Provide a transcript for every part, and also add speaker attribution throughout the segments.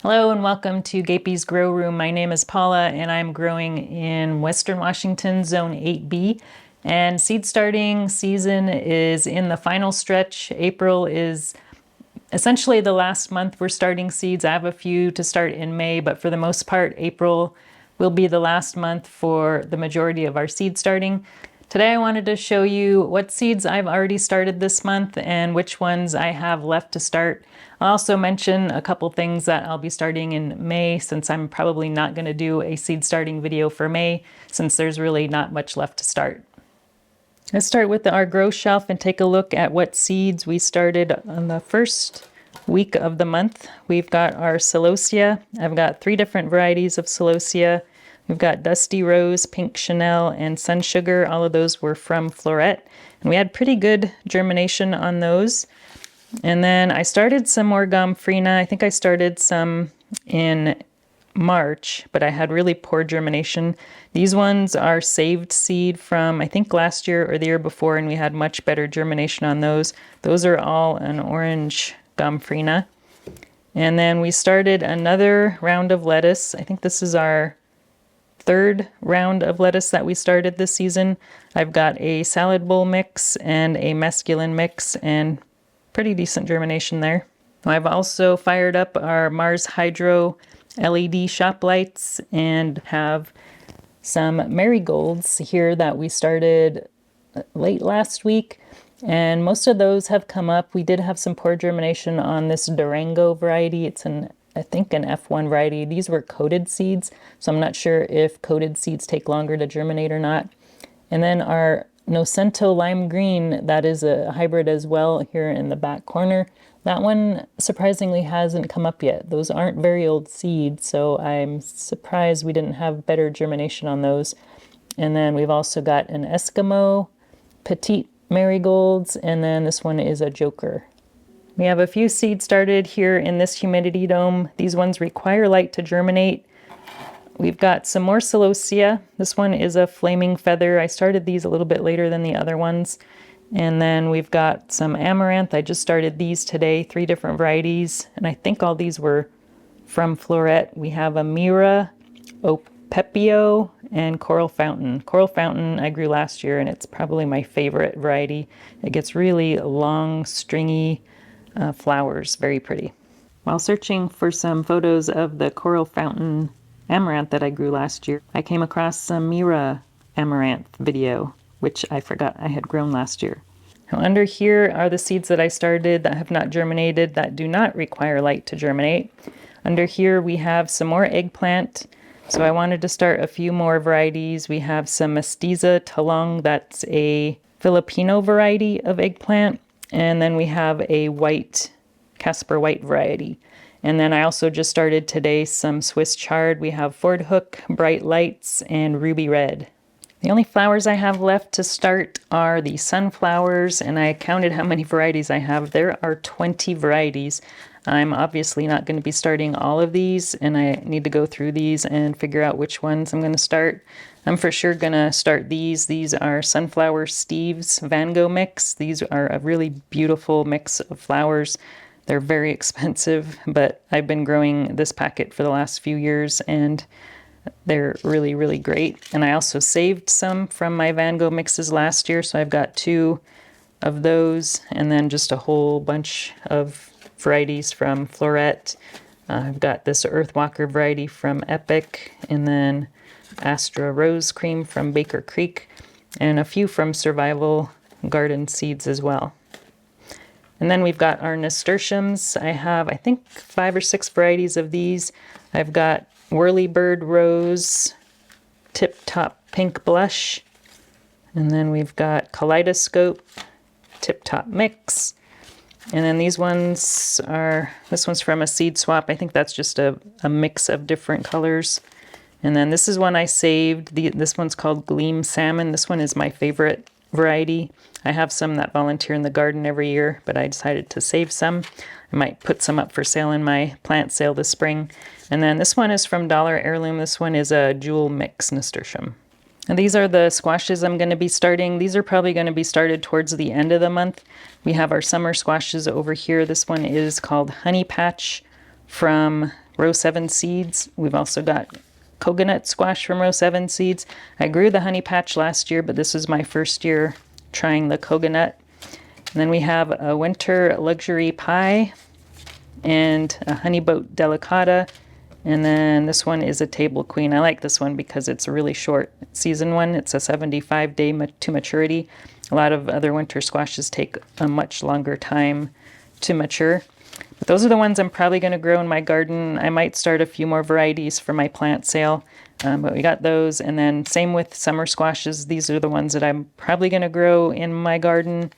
Speaker 1: Hello and welcome to Gapeys Grow Room. My name is Paula and I'm growing in Western Washington, Zone 8B. And seed starting season is in the final stretch. April is essentially the last month we're starting seeds. I have a few to start in May, but for the most part, April will be the last month for the majority of our seed starting. Today I wanted to show you what seeds I've already started this month and which ones I have left to start. I'll also mention a couple things that I'll be starting in May, since I'm probably not going to do a seed starting video for May since there's really not much left to start. Let's start with our grow shelf and take a look at what seeds we started on the first week of the month. We've got our celosia. I've got 3 different varieties of celosia. We've got Dusty Rose, Pink Chanel, and Sun Sugar. All of those were from Floret. And we had pretty good germination on those. And then I started some more Gomphrena. I think I started some in March, but I had really poor germination. These ones are saved seed from, I think, last year or the year before, and we had much better germination on those. Those are all an orange Gomphrena. And then we started another round of lettuce. I think this is our 3rd round of lettuce that we started this season. I've got a salad bowl mix and a mesclun mix, and pretty decent germination there. I've also fired up our Mars Hydro LED shop lights and have some marigolds here that we started late last week, and most of those have come up. We did have some poor germination on this Durango variety. It's I think an F1 variety. These were coated seeds, so I'm not sure if coated seeds take longer to germinate or not. And then our Nocento Lime Green, that is a hybrid as well here in the back corner. That one surprisingly hasn't come up yet. Those aren't very old seeds, so I'm surprised we didn't have better germination on those. And then we've also got an Eskimo Petite Marigolds, and then this one is a Joker. We have a few seeds started here in this humidity dome. These ones require light to germinate. We've got some more celosia. This one is a flaming feather. I started these a little bit later than the other ones. And then we've got some amaranth. I just started these today, 3 different varieties. And I think all these were from Floret. We have a Mira, Opepio, and Coral Fountain. Coral Fountain I grew last year, and it's probably my favorite variety. It gets really long, stringy flowers, very pretty. While searching for some photos of the Coral Fountain amaranth that I grew last year, I came across some Mira amaranth video, which I forgot I had grown last year. Now under here are the seeds that I started that have not germinated, that do not require light to germinate. Under here we have some more eggplant, so I wanted to start a few more varieties. We have some Mestiza Talong, that's a Filipino variety of eggplant. And then we have a white, Casper White variety. And then I also just started today some Swiss chard. We have Ford Hook, Bright Lights, and Ruby Red. The only flowers I have left to start are the sunflowers, and I counted how many varieties I have. There are 20 varieties. I'm obviously not going to be starting all of these, and I need to go through these and figure out which ones I'm going to start. I'm for sure going to start these. These are Sunflower Steve's Van Gogh mix. These are a really beautiful mix of flowers. They're very expensive, but I've been growing this packet for the last few years, and they're really, really great. And I also saved some from my Van Gogh mixes last year, so I've got 2 of those, and then just a whole bunch of varieties from Floret. I've got this Earthwalker variety from Epic, and then Astra Rose Cream from Baker Creek, and a few from Survival Garden Seeds as well. And then we've got our nasturtiums. I have, I think, 5 or 6 varieties of these. I've got Whirlybird Rose, Tip Top Pink Blush, and then we've got Kaleidoscope, Tip Top Mix. And then these ones are, this one's from a seed swap. I think that's just a mix of different colors. And then this is one I saved. This one's called Gleam Salmon. This one is my favorite variety. I have some that volunteer in the garden every year, but I decided to save some. I might put some up for sale in my plant sale this spring. And then this one is from Dollar Heirloom. This one is a Jewel Mix nasturtium. And these are the squashes I'm going to be starting. These are probably going to be started towards the end of the month. We have our summer squashes over here. This one is called Honey Patch from row 7 seeds. We've also got coconut squash from row 7 seeds. I grew the honey patch last year, but this is my first year trying the coconut. And then we have a winter luxury pie and a honey boat delicata. And then this one is a table queen. I like this one because it's a really short season one. It's a 75-day to maturity. A lot of other winter squashes take a much longer time to mature. But those are the ones I'm probably going to grow in my garden. I might start a few more varieties for my plant sale, but we got those. And then same with summer squashes. These are the ones that I'm probably going to grow in my garden.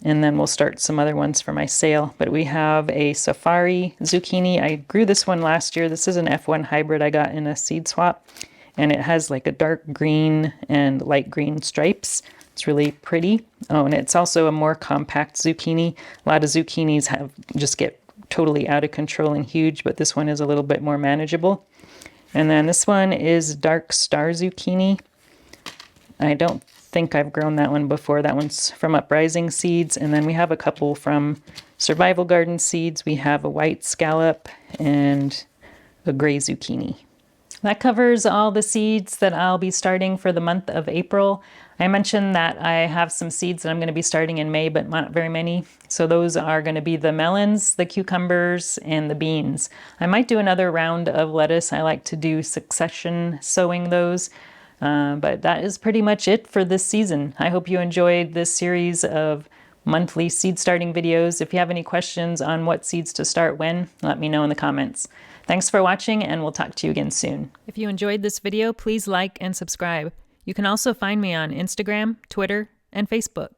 Speaker 1: And then we'll start some other ones for my sale. But we have a safari zucchini. I grew this one last year. This is an F1 hybrid I got in a seed swap. And it has like a dark green and light green stripes. It's really pretty. Oh, and it's also a more compact zucchini. A lot of zucchinis just get totally out of control and huge, but this one is a little bit more manageable. And then this one is dark star zucchini. I don't think I've grown that one before. That one's from Uprising Seeds. And then we have a couple from Survival Garden Seeds. We have a white scallop and a gray zucchini. That covers all the seeds that I'll be starting for the month of April. I mentioned that I have some seeds that I'm going to be starting in May, but not very many. So those are going to be the melons, the cucumbers, and the beans. I might do another round of lettuce. I like to do succession sowing those. But that is pretty much it for this season. I hope you enjoyed this series of monthly seed starting videos. If you have any questions on what seeds to start when, let me know in the comments. Thanks for watching, and we'll talk to you again soon. If you enjoyed this video, please like and subscribe. You can also find me on Instagram, Twitter, and Facebook.